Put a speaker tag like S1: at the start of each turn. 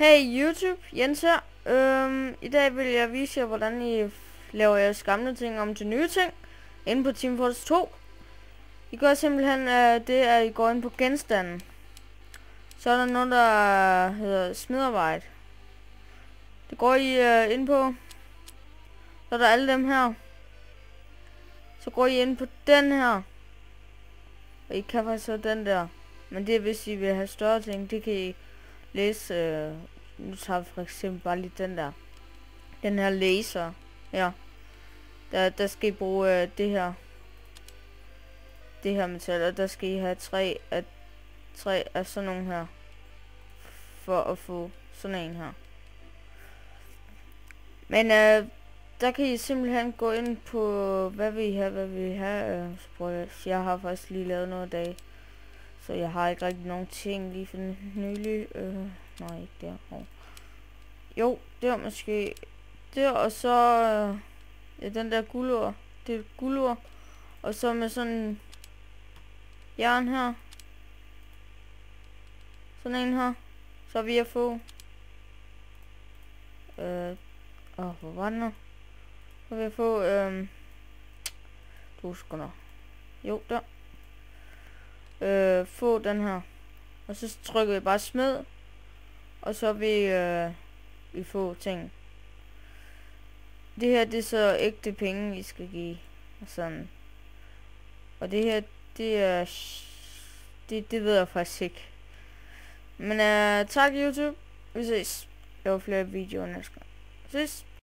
S1: Hey YouTube, Jens her. I dag vil jeg vise jer, hvordan I laver jeres gamle ting om til nye ting inde på Team Fortress 2. I gør simpelthen det, at I går ind på genstanden. Så er der noget, der hedder smedarbejde. Det går I ind på. Så er der alle dem her. Så går I ind på den her. Og I kan faktisk så den der. Men det er hvis I vil have større ting. Det kan I læse. Nu tager vi for eksempel bare lige den der. Den her laser. Ja. Der skal I bruge det her. Det her metal. Og der skal I have tre af sådan nogle her. For at få sådan en her. Men der kan I simpelthen gå ind på hvad vil I have. Jeg har faktisk lige lavet noget i dag. Så jeg har ikke rigtig nogen ting lige for nylig. Nej, ikke der. Jo, det var måske der, og så ja, den der guldur. Det er guldur. Og så med sådan jern her. Sådan en her. Så vi at få hvor var den nu? Så vi at få 2 sekunder. Jo, der. Få den her. Og så trykker vi bare smed. Og så vil vi få ting. Det her, det er så ægte penge, I skal give. Og sådan. Og det her, det er det ved jeg faktisk ikke. Men tak YouTube. Vi ses. Jeg laver flere videoer næste gang. Ses.